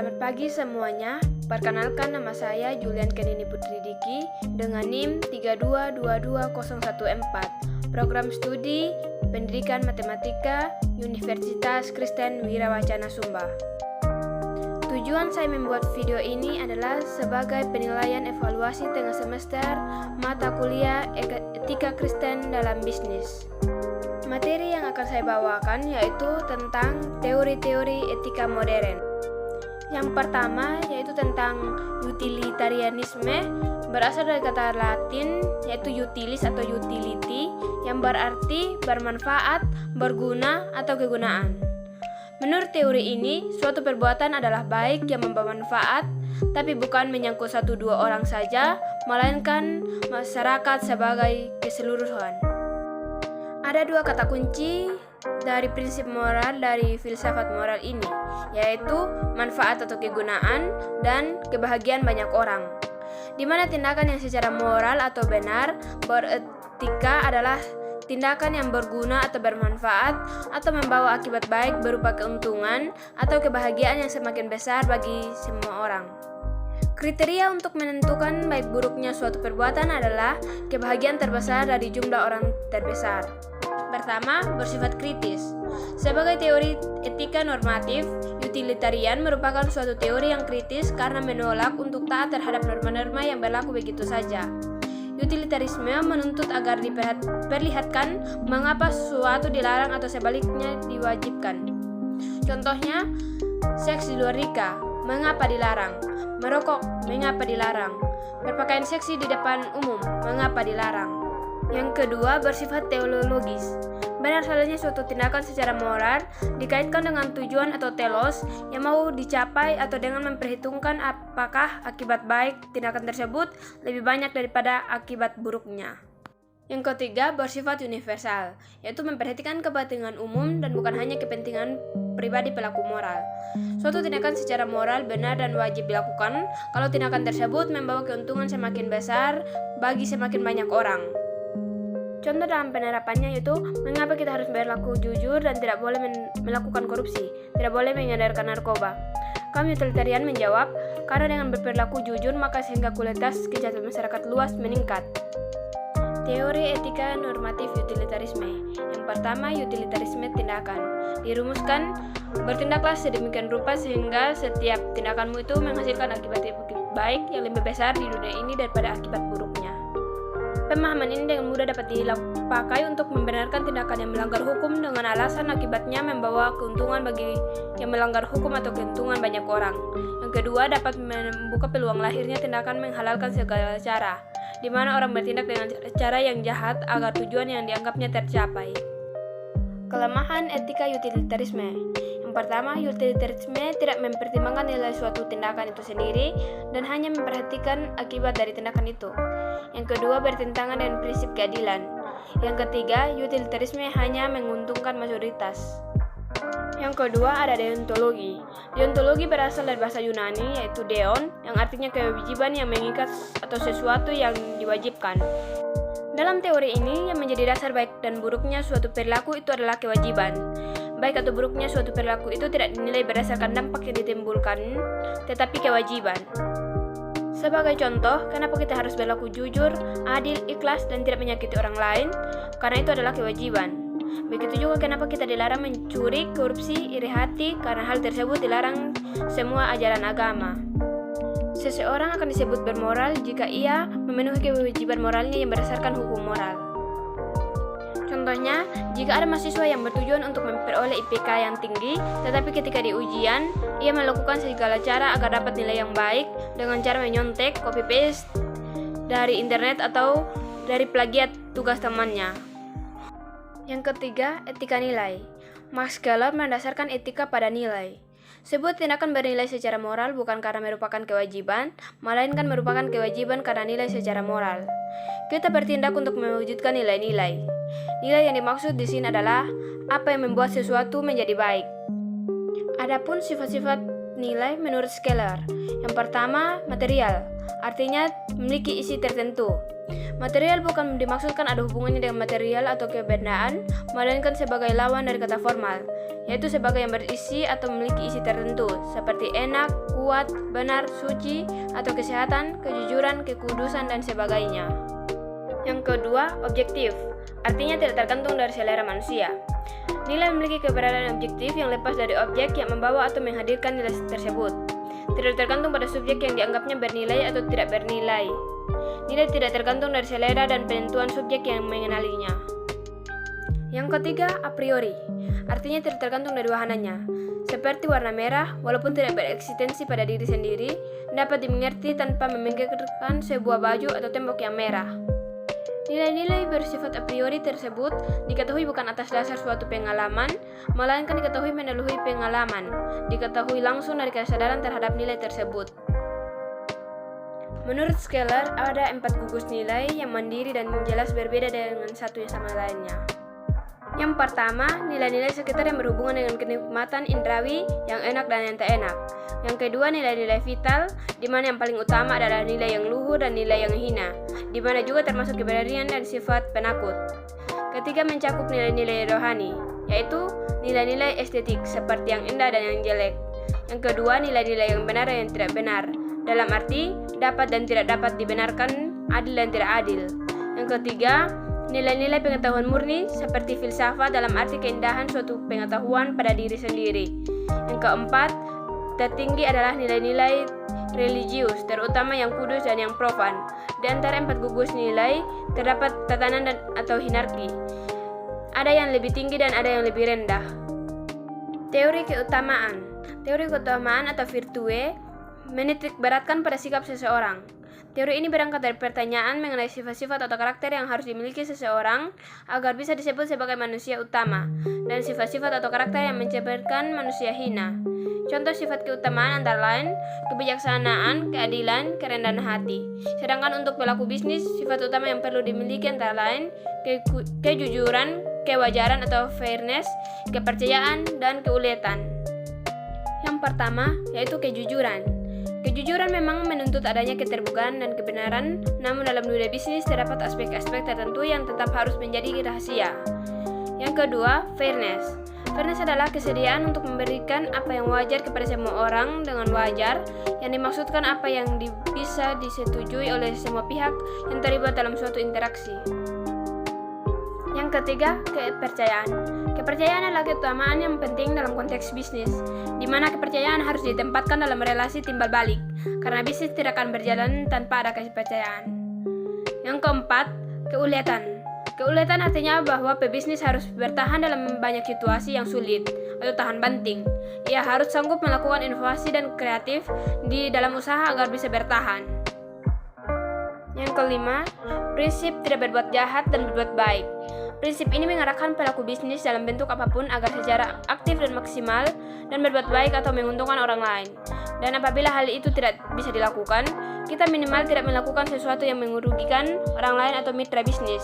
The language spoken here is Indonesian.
Selamat pagi semuanya. Perkenalkan, nama saya Julian Kenini Putri Diki dengan NIM 3222014. Program Studi Pendidikan Matematika Universitas Kristen Wirawacana Sumba. Tujuan saya membuat video ini adalah sebagai penilaian evaluasi tengah semester mata kuliah Etika Kristen dalam Bisnis. Materi yang akan saya bawakan yaitu tentang teori-teori etika modern. Yang pertama yaitu tentang utilitarianisme, berasal dari kata Latin yaitu utilis atau utility, yang berarti bermanfaat, berguna, atau kegunaan. Menurut teori ini, suatu perbuatan adalah baik yang membawa manfaat, tapi bukan menyangkut 1-2 orang saja, melainkan masyarakat sebagai keseluruhan. Ada 2 kata kunci dari prinsip moral dari filsafat moral ini, yaitu manfaat atau kegunaan dan kebahagiaan banyak orang. Di mana tindakan yang secara moral atau benar beretika adalah tindakan yang berguna atau bermanfaat atau membawa akibat baik berupa keuntungan atau kebahagiaan yang semakin besar bagi semua orang. Kriteria untuk menentukan baik buruknya suatu perbuatan adalah kebahagiaan terbesar dari jumlah orang terbesar. Pertama, bersifat kritis. Sebagai teori etika normatif, utilitarian merupakan suatu teori yang kritis karena menolak untuk taat terhadap norma-norma yang berlaku begitu saja. Utilitarisme menuntut agar diperlihatkan mengapa sesuatu dilarang atau sebaliknya diwajibkan. Contohnya, seks di luar nikah, mengapa dilarang? Merokok, mengapa dilarang? Berpakaian seksi di depan umum, mengapa dilarang? Yang kedua, bersifat teleologis. Benar salahnya suatu tindakan secara moral dikaitkan dengan tujuan atau telos yang mau dicapai atau dengan memperhitungkan apakah akibat baik tindakan tersebut lebih banyak daripada akibat buruknya. Yang ketiga, bersifat universal, yaitu memperhatikan kepentingan umum dan bukan hanya kepentingan pribadi pelaku moral. Suatu tindakan secara moral benar dan wajib dilakukan kalau tindakan tersebut membawa keuntungan semakin besar bagi semakin banyak orang. Contoh dalam penerapannya yaitu mengapa kita harus berlaku jujur dan tidak boleh melakukan korupsi, tidak boleh mengedarkan narkoba. Kaum utilitarian menjawab, karena dengan berperilaku jujur maka sehingga kualitas kesejahteraan masyarakat luas meningkat. Teori etika normatif utilitarisme. Yang pertama, utilitarisme tindakan. Dirumuskan, bertindaklah sedemikian rupa sehingga setiap tindakanmu itu menghasilkan akibat baik yang lebih besar di dunia ini daripada akibat buruknya. Pemahaman ini dengan mudah dapat dipakai untuk membenarkan tindakan yang melanggar hukum dengan alasan akibatnya membawa keuntungan bagi yang melanggar hukum atau keuntungan banyak orang. Yang kedua, dapat membuka peluang lahirnya tindakan menghalalkan segala cara, di mana orang bertindak dengan cara yang jahat agar tujuan yang dianggapnya tercapai. Kelemahan etika utilitarisme. Yang pertama, utilitarisme tidak mempertimbangkan nilai suatu tindakan itu sendiri dan hanya memperhatikan akibat dari tindakan itu. Yang kedua, bertentangan dengan prinsip keadilan. Yang ketiga, utilitarisme hanya menguntungkan mayoritas. Yang kedua, ada deontologi. Deontologi berasal dari bahasa Yunani yaitu deon, yang artinya kewajiban yang mengikat atau sesuatu yang diwajibkan. Dalam teori ini, yang menjadi dasar baik dan buruknya suatu perilaku itu adalah kewajiban. Baik atau buruknya suatu perilaku itu tidak dinilai berdasarkan dampak yang ditimbulkan, tetapi kewajiban. Sebagai contoh, kenapa kita harus berlaku jujur, adil, ikhlas, dan tidak menyakiti orang lain? Karena itu adalah kewajiban. Begitu juga kenapa kita dilarang mencuri, korupsi, iri hati, karena hal tersebut dilarang semua ajaran agama. Seseorang akan disebut bermoral jika ia memenuhi kewajiban moralnya yang berdasarkan hukum moral. Contohnya, jika ada mahasiswa yang bertujuan untuk memperoleh IPK yang tinggi, tetapi ketika di ujian, ia melakukan segala cara agar dapat nilai yang baik dengan cara menyontek, copy-paste dari internet atau dari plagiat tugas temannya. Yang ketiga, etika nilai. Max Keller mendasarkan etika pada nilai. Sebuah tindakan bernilai secara moral bukan karena merupakan kewajiban, melainkan merupakan kewajiban karena nilai secara moral. Kita bertindak untuk mewujudkan nilai-nilai. Nilai yang dimaksud di sini adalah apa yang membuat sesuatu menjadi baik. Adapun sifat-sifat nilai menurut Keller. Yang pertama, material, artinya memiliki isi tertentu. Material bukan dimaksudkan ada hubungannya dengan material atau kebendaan, melainkan sebagai lawan dari kata formal. yaitu sebagai yang berisi atau memiliki isi tertentu, seperti enak, kuat, benar, suci, atau kesehatan, kejujuran, kekudusan, dan sebagainya. Yang kedua, objektif, artinya tidak tergantung dari selera manusia. Nilai memiliki keberadaan objektif yang lepas dari objek yang membawa atau menghadirkan nilai tersebut. Tidak tergantung pada subjek yang dianggapnya bernilai atau tidak bernilai. Nilai tidak tergantung dari selera dan penentuan subjek yang mengenalinya. Yang ketiga, a priori, artinya tidak tergantung dari wahananya. Seperti warna merah, walaupun tidak bereksistensi pada diri sendiri, dapat dimengerti tanpa memikirkan sebuah baju atau tembok yang merah. Nilai-nilai bersifat a priori tersebut diketahui bukan atas dasar suatu pengalaman, melainkan diketahui melalui pengalaman, diketahui langsung dari kesadaran terhadap nilai tersebut. Menurut Skeller, ada 4 gugus nilai yang mandiri dan jelas berbeda dengan satu sama lainnya. Yang pertama, nilai-nilai sekitar yang berhubungan dengan kenikmatan indrawi yang enak dan yang tak enak. Yang kedua, nilai-nilai vital, di mana yang paling utama adalah nilai yang luhur dan nilai yang hina, di mana juga termasuk keberanian dan sifat penakut. Ketiga, mencakup nilai-nilai rohani, yaitu nilai-nilai estetik seperti yang indah dan yang jelek. Yang kedua, nilai-nilai yang benar dan yang tidak benar, dalam arti dapat dan tidak dapat dibenarkan, adil dan tidak adil. Yang ketiga, nilai-nilai pengetahuan murni seperti filsafat dalam arti keindahan suatu pengetahuan pada diri sendiri. Yang keempat, tertinggi adalah nilai-nilai religius, terutama yang kudus dan yang profan. Di antara 4 gugus nilai, terdapat tatanan atau hierarki. Ada yang lebih tinggi dan ada yang lebih rendah. Teori keutamaan. Teori keutamaan atau virtue menitik beratkan pada sikap seseorang. Teori ini berangkat dari pertanyaan mengenai sifat-sifat atau karakter yang harus dimiliki seseorang agar bisa disebut sebagai manusia utama, dan sifat-sifat atau karakter yang menciptakan manusia hina. Contoh sifat keutamaan antara lain kebijaksanaan, keadilan, kerendahan hati. Sedangkan untuk pelaku bisnis, sifat utama yang perlu dimiliki antara lain kejujuran, kewajaran atau fairness, kepercayaan, dan keuletan. Yang pertama yaitu kejujuran. Kejujuran memang menuntut adanya keterbukaan dan kebenaran, namun dalam dunia bisnis terdapat aspek-aspek tertentu yang tetap harus menjadi rahasia. Yang kedua, fairness. Fairness adalah kesediaan untuk memberikan apa yang wajar kepada semua orang dengan wajar, yang dimaksudkan apa yang bisa disetujui oleh semua pihak yang terlibat dalam suatu interaksi. Yang ketiga, kepercayaan. Kepercayaan adalah keutamaan yang penting dalam konteks bisnis, di mana kepercayaan harus ditempatkan dalam relasi timbal balik, karena bisnis tidak akan berjalan tanpa ada kepercayaan. Yang keempat, keuletan. Keuletan artinya bahwa pebisnis harus bertahan dalam banyak situasi yang sulit atau tahan banting. Ia harus sanggup melakukan inovasi dan kreatif di dalam usaha agar bisa bertahan. Yang kelima, prinsip tidak berbuat jahat dan berbuat baik. Prinsip ini mengarahkan pelaku bisnis dalam bentuk apapun agar secara aktif dan maksimal dan berbuat baik atau menguntungkan orang lain. Dan apabila hal itu tidak bisa dilakukan, kita minimal tidak melakukan sesuatu yang merugikan orang lain atau mitra bisnis.